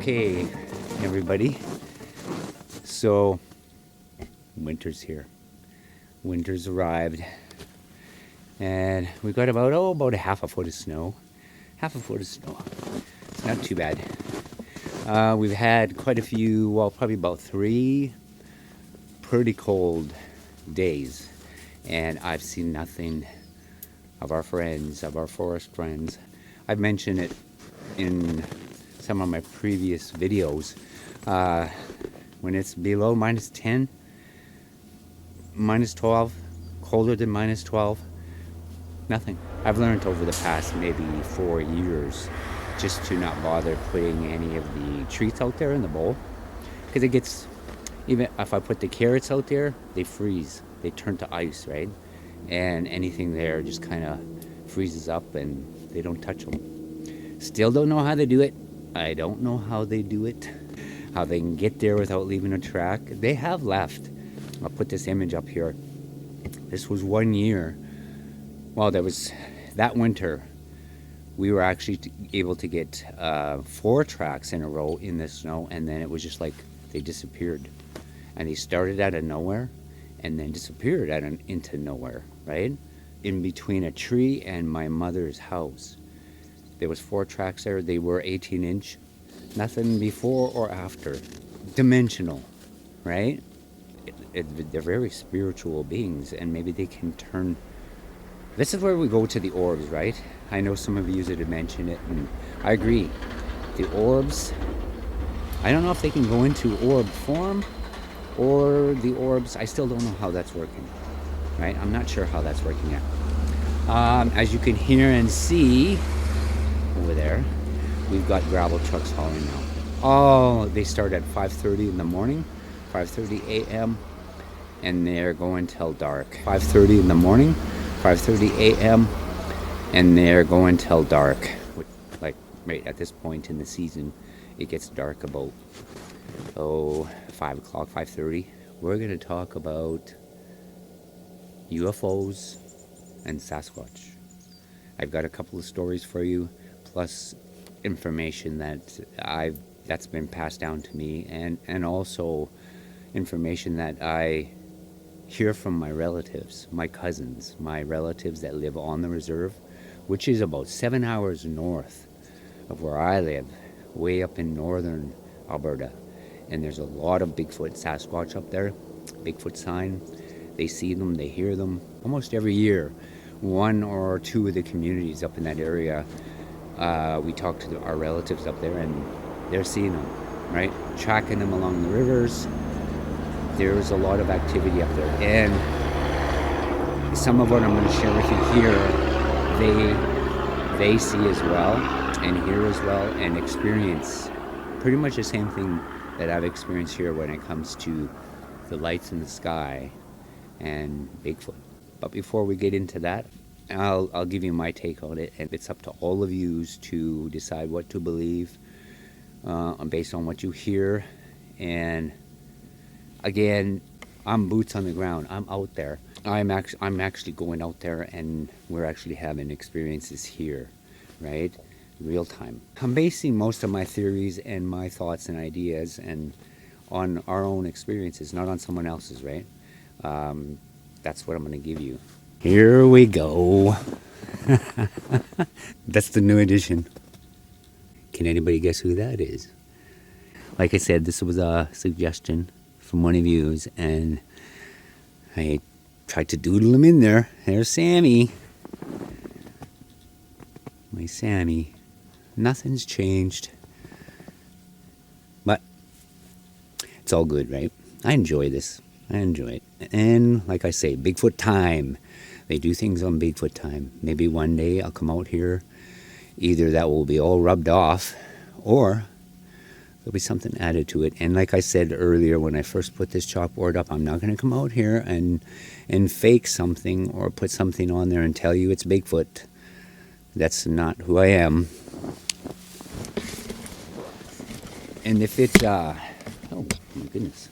Okay, everybody. So, winter's here. Winter's arrived. And we got about a half a foot of snow. Half a foot of snow. It's not too bad. We've had quite a few, well, probably about 3 pretty cold days. And I've seen nothing of our friends, of our forest friends. I've mentioned it in some of my previous videos. When it's below -10, -12, colder than -12, nothing. I've learned over the past maybe 4 years just to not bother putting any of the treats out there in the bowl, because it gets, even if I put the carrots out there, they freeze, they turn to ice, right? And anything there just kind of freezes up and they don't touch them. Still don't know how they do it. I don't know how they do it, how they can get there without leaving a track. They have left. I'll put this image up here. This was 1 year. Well, there was that winter. We were actually able to get 4 tracks in a row in the snow, and then it was just like they disappeared. And they started out of nowhere and then disappeared into nowhere, right? In between a tree and my mother's house. There was 4 tracks there. They were 18-inch. Nothing before or after. Dimensional, right? They're very spiritual beings, and maybe they can turn. This is where we go to the orbs, right? I know some of you have mentioned it, and I agree. The orbs, I don't know if they can go into orb form, or the orbs, I still don't know how that's working, right? I'm not sure how that's working yet. As you can hear and see over there, we've got gravel trucks hauling now. Oh, they start at 5:30 in the morning, 5:30 a.m., and they're going till dark. 5:30 in the morning, 5:30 a.m., and they're going till dark. Like right at this point in the season, it gets dark about 5 o'clock, 5:30. We're going to talk about UFOs and Sasquatch. I've got a couple of stories for you, plus information that's been passed down to me, and also information that I hear from my relatives, my cousins, my relatives that live on the reserve, which is about 7 hours north of where I live, way up in northern Alberta. And there's a lot of Bigfoot, Sasquatch up there, Bigfoot sign. They see them, they hear them almost every year. 1 or 2 of the communities up in that area, we talk to our relatives up there, and they're seeing them, right? Tracking them along the rivers. There's a lot of activity up there, and some of what I'm going to share with you here, they see as well, and hear as well, and experience pretty much the same thing that I've experienced here when it comes to the lights in the sky and Bigfoot. But before we get into that, I'll give you my take on it, and it's up to all of you to decide what to believe based on what you hear. And again, I'm boots on the ground. I'm out there. I'm actually going out there, and we're actually having experiences here, right? Real time. I'm basing most of my theories and my thoughts and ideas and on our own experiences, not on someone else's, right? That's what I'm going to give you. Here we go. That's the new edition. Can anybody guess who that is? Like I said, this was a suggestion from one of you, and I tried to doodle him in there. There's Sammy. My Sammy. Nothing's changed. But it's all good, right? I enjoy this. I enjoy it. And like I say, Bigfoot time. They do things on Bigfoot time. Maybe one day I'll come out here. Either that will be all rubbed off, or there'll be something added to it. And like I said earlier, when I first put this chalkboard up, I'm not going to come out here and fake something or put something on there and tell you it's Bigfoot. That's not who I am. And if it, oh my goodness.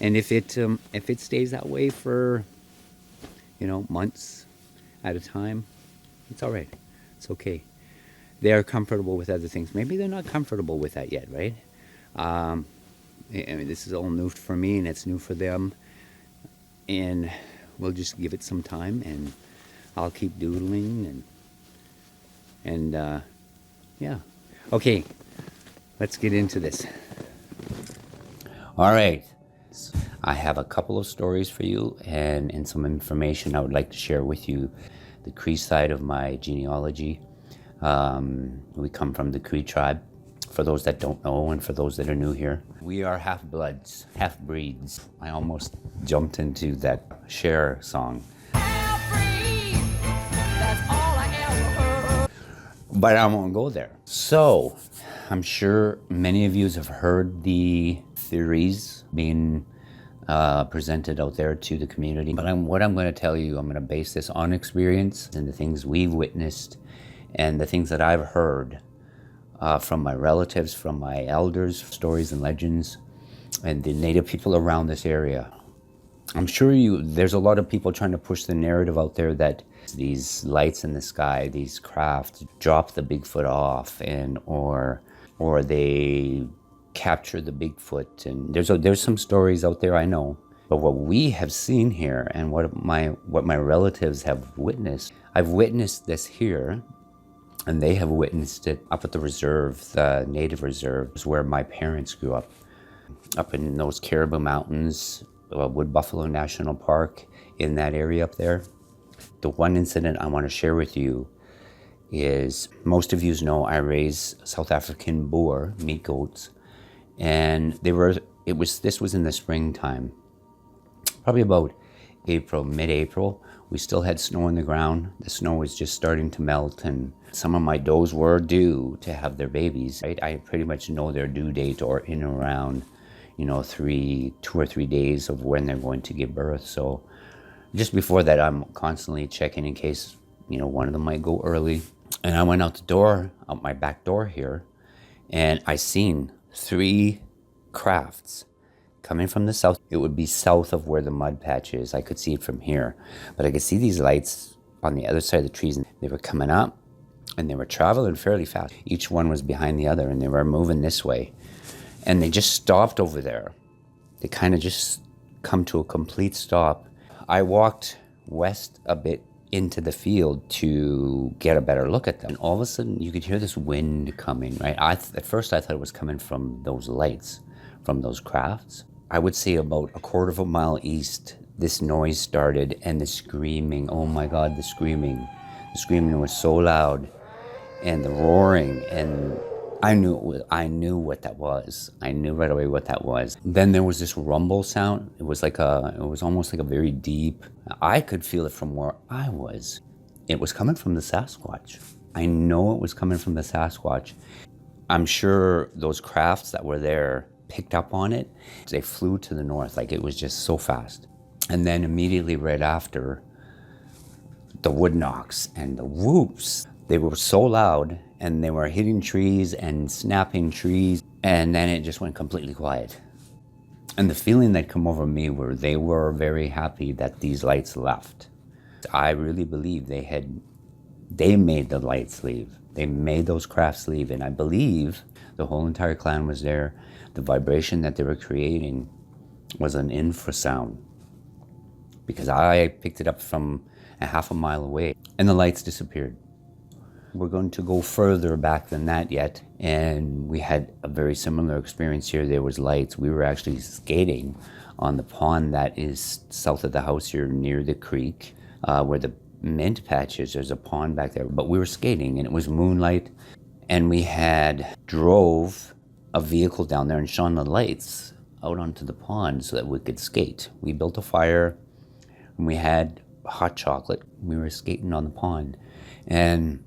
And if it stays that way for, months at a time, it's all right. It's okay. they are comfortable with other things. Maybe they're not comfortable with that yet, right? I mean, this is all new for me, and it's new for them. And we'll just give it some time, and I'll keep doodling, and yeah. Okay, let's get into this. All right. I have a couple of stories for you and some information I would like to share with you. The Cree side of my genealogy. We come from the Cree tribe, for those that don't know and for those that are new here. We are half-bloods, half-breeds. I almost jumped into that Cher song. Half-breed, that's all I ever heard. But I won't go there. So, I'm sure many of you have heard the theories being presented out there to the community. But what I'm going to tell you, I'm going to base this on experience and the things we've witnessed and the things that I've heard from my relatives, from my elders, stories and legends, and the native people around this area. I'm sure there's a lot of people trying to push the narrative out there that these lights in the sky, these crafts, drop the Bigfoot off, or they capture the Bigfoot. And there's some stories out there, I know. But what we have seen here and what my relatives have witnessed, I've witnessed this here, and they have witnessed it up at the reserve, the native reserves where my parents grew up in those Caribou Mountains, Wood Buffalo National Park, in that area up there. The one incident I want to share with you is, most of you know I raise South African boer, meat goats, and this was in the springtime, probably about mid-April. We still had snow on the ground. The snow was just starting to melt, and some of my does were due to have their babies. Right? I pretty much know their due date, or in and around, 2 or 3 days of when they're going to give birth. So just before that, I'm constantly checking in case, one of them might go early. And I went out my back door here, and I seen 3 crafts coming from the south. It would be south of where the mud patch is. I could see it from here, but I could see these lights on the other side of the trees, and they were coming up, and they were traveling fairly fast. Each one was behind the other, and they were moving this way, and they just stopped over there. They kind of just come to a complete stop. I walked west a bit into the field to get a better look at them. And all of a sudden, you could hear this wind coming, right? At first, I thought it was coming from those lights, from those crafts. I would say about a quarter of a mile east, this noise started, and the screaming, oh my God, the screaming. The screaming was so loud, and the roaring, and I knew what that was. I knew right away what that was. Then there was this rumble sound. It was almost like a very deep, I could feel it from where I was. It was coming from the Sasquatch. I know it was coming from the Sasquatch. I'm sure those crafts that were there picked up on it. They flew to the north, like it was just so fast. And then immediately right after, the wood knocks and the whoops. They were so loud, and they were hitting trees and snapping trees, and then it just went completely quiet. And the feeling that came over me they were very happy that these lights left. I really believe they made the lights leave. They made those crafts leave, and I believe the whole entire clan was there. The vibration that they were creating was an infrasound, because I picked it up from a half a mile away, and the lights disappeared. We're going to go further back than that yet, and we had a very similar experience here. There was lights. We were actually skating on the pond that is south of the house here near the creek, where the mint patch is. There's a pond back there, but we were skating, and it was moonlight, and we had drove a vehicle down there and shone the lights out onto the pond so that we could skate. We built a fire, and we had hot chocolate. We were skating on the pond, and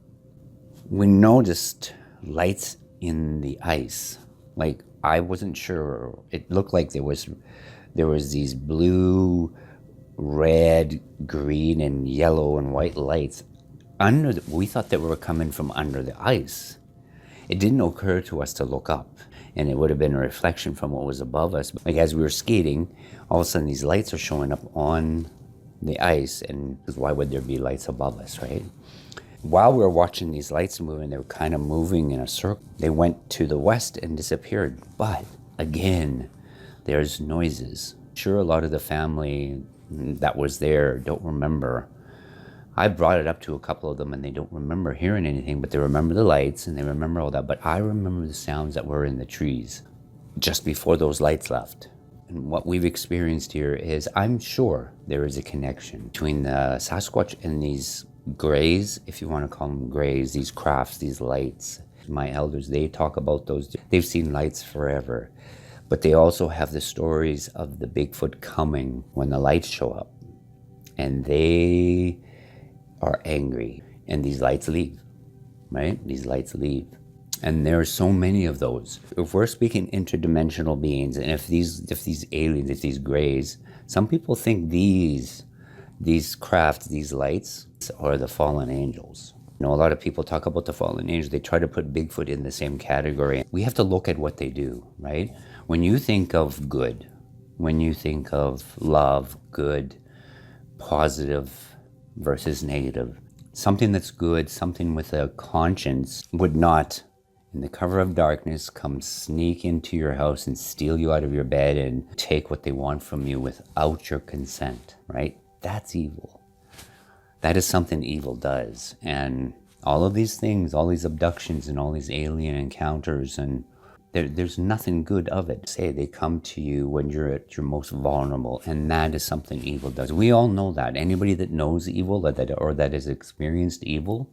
we noticed lights in the ice. Like, I wasn't sure. It looked like there was these blue, red, green, and yellow and white lights we thought they were coming from under the ice. It didn't occur to us to look up, and it would have been a reflection from what was above us. Like, as we were skating, all of a sudden these lights are showing up on the ice, and why would there be lights above us, right? While we were watching these lights moving, they were kind of moving in a circle. They went to the west and disappeared. But again, there's noises. Sure, a lot of the family that was there don't remember. I brought it up to a couple of them and they don't remember hearing anything, but they remember the lights and they remember all that. But I remember the sounds that were in the trees just before those lights left. And what we've experienced here is, I'm sure there is a connection between the Sasquatch and these grays, if you want to call them grays, these crafts, these lights. My elders, they talk about those. They've seen lights forever, but they also have the stories of the Bigfoot coming when the lights show up. And they are angry and these lights leave, right? These lights leave. And there are so many of those. If we're speaking interdimensional beings, and if these aliens, if these grays, some people think these crafts, these lights are the fallen angels. You know, a lot of people talk about the fallen angels. They try to put Bigfoot in the same category. We have to look at what they do, right? When you think of good, when you think of love, good, positive versus negative, something that's good, something with a conscience would not, in the cover of darkness, come sneak into your house and steal you out of your bed and take what they want from you without your consent, right? That's evil. That is something evil does. And all of these things, all these abductions and all these alien encounters, and there's nothing good of it. Say they come to you when you're at your most vulnerable, and that is something evil does. We all know that. Anybody that knows evil or that has experienced evil,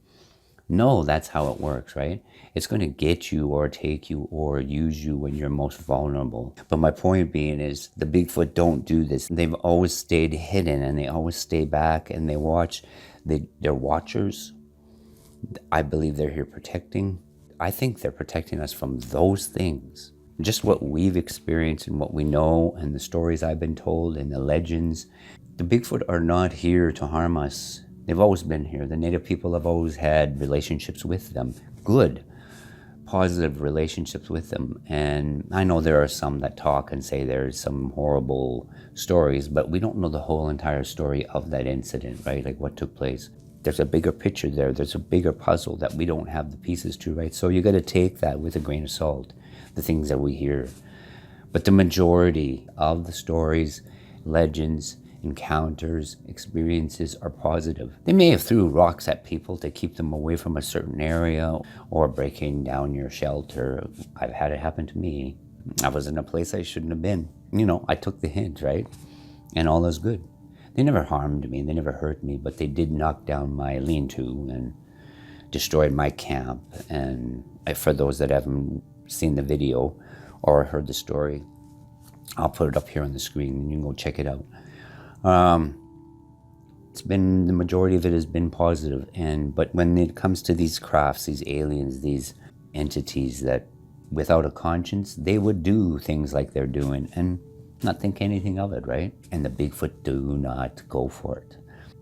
know that's how it works, right? It's going to get you or take you or use you when you're most vulnerable. But my point being is, the Bigfoot don't do this. They've always stayed hidden and they always stay back and they watch. They're watchers. I believe they're here protecting. I think they're protecting us from those things. Just what we've experienced and what we know and the stories I've been told and the legends. The Bigfoot are not here to harm us. They've always been here. The Native people have always had relationships with them. Good, positive relationships with them. And I know there are some that talk and say there's some horrible stories, but we don't know the whole entire story of that incident, right? Like what took place. There's a bigger picture there. There's a bigger puzzle that we don't have the pieces to, right? So you got to take that with a grain of salt, the things that we hear. But the majority of the stories, legends, encounters, experiences are positive. They may have threw rocks at people to keep them away from a certain area or breaking down your shelter. I've had it happen to me. I was in a place I shouldn't have been. You know, I took the hint, right? And all is good. They never harmed me, they never hurt me, but they did knock down my lean-to and destroyed my camp. And for those that haven't seen the video or heard the story, I'll put it up here on the screen and you can go check it out. It's been, the majority of it has been positive. But when it comes to these crafts, these aliens, these entities that without a conscience, they would do things like they're doing and not think anything of it, right? And the Bigfoot do not go for it.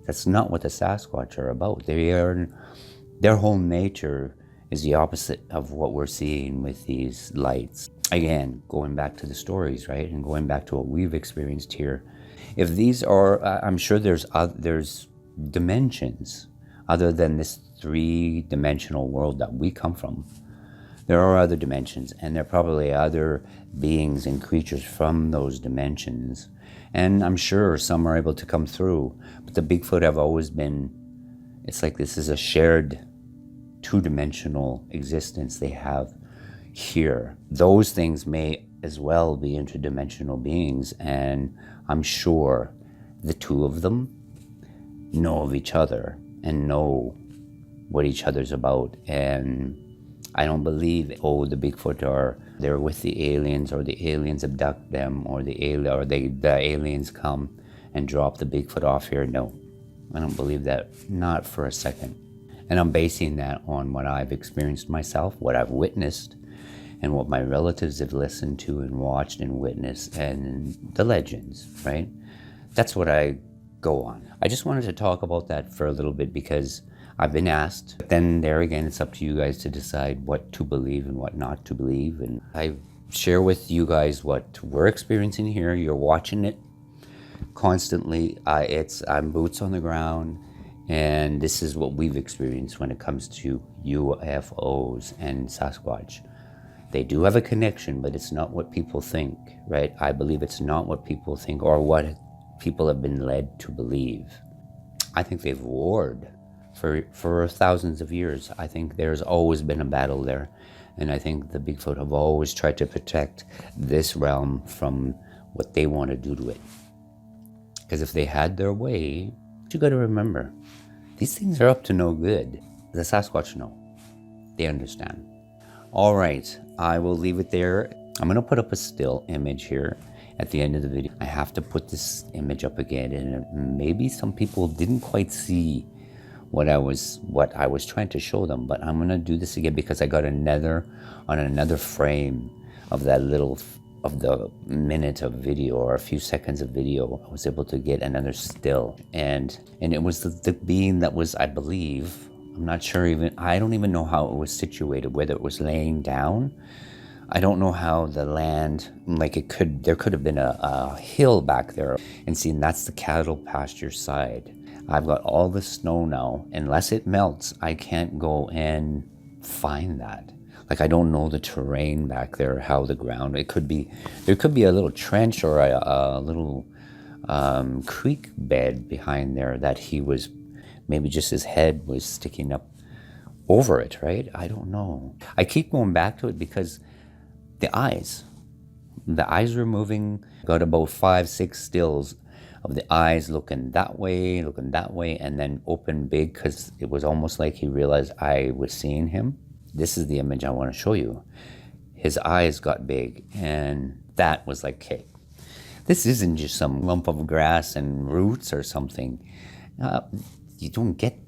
That's not what the Sasquatch are about. Their whole nature is the opposite of what we're seeing with these lights. Again, going back to the stories, right? And going back to what we've experienced here. If these are, I'm sure there's dimensions other than this three-dimensional world that we come from. There are other dimensions, and there are probably other beings and creatures from those dimensions. And I'm sure some are able to come through, but the Bigfoot have always been, it's like this is a shared two-dimensional existence they have here. Those things may as well be interdimensional beings, and I'm sure the two of them know of each other and know what each other's about. And I don't believe, the Bigfoot they're with the aliens, or the aliens abduct them, or the aliens come and drop the Bigfoot off here. No, I don't believe that, not for a second. And I'm basing that on what I've experienced myself, what I've witnessed, and what my relatives have listened to and watched and witnessed, and the legends, right? That's what I go on. I just wanted to talk about that for a little bit because I've been asked. But then there again, it's up to you guys to decide what to believe and what not to believe. And I share with you guys what we're experiencing here. You're watching it constantly. I'm boots on the ground. And this is what we've experienced when it comes to UFOs and Sasquatch. They do have a connection, but it's not what people think, right? I believe it's not what people think or what people have been led to believe. I think they've warred for thousands of years. I think there's always been a battle there. And I think the Bigfoot have always tried to protect this realm from what they want to do to it. Because if they had their way, you got to remember, these things are up to no good. The Sasquatch know. They understand. All right, I will leave it there. I'm going to put up a still image here at the end of the video. I have to put this image up again, and maybe some people didn't quite see what I was trying to show them, but I'm going to do this again because I got another frame of that of the minute of video or a few seconds of video. I was able to get another still, and it was the being that was, I believe, I'm not sure I don't even know how it was situated, whether it was laying down. I don't know how the land, there could have been a hill back there. And see, that's the cattle pasture side. I've got all the snow now. Unless it melts, I can't go and find that. I don't know the terrain back there, how the ground, there could be a little trench or a little creek bed behind there that he was, maybe just his head was sticking up over it, right? I don't know. I keep going back to it because the eyes were moving. Got about 5-6 stills of the eyes looking that way, and then open big, because it was almost like he realized I was seeing him. This is the image I want to show you. His eyes got big, and that was like, okay, this isn't just some lump of grass and roots or something. You don't get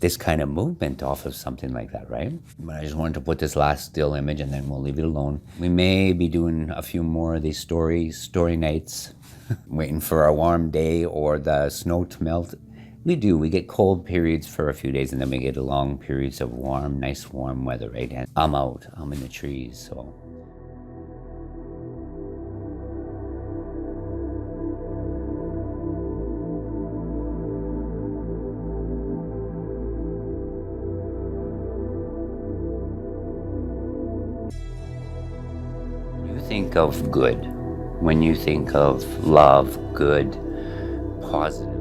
this kind of movement off of something like that, right? But I just wanted to put this last still image, and then we'll leave it alone. We may be doing a few more of these story nights, waiting for a warm day or the snow to melt. We get cold periods for a few days, and then we get long periods of nice warm weather, right? And I'm out, I'm in the trees, so. Think of good, when you think of love, good, positive.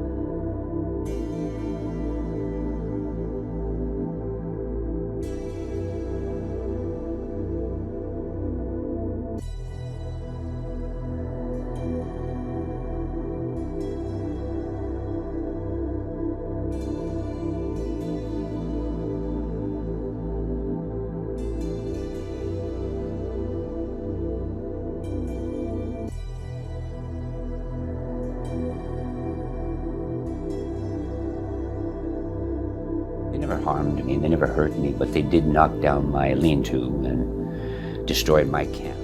They never harmed me, they never hurt me, but they did knock down my lean-to and destroyed my camp.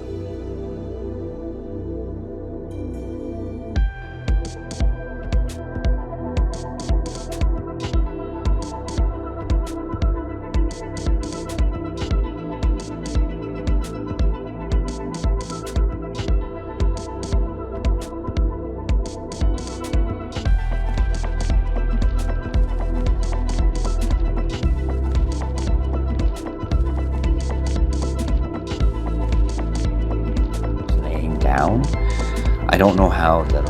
I don't know how the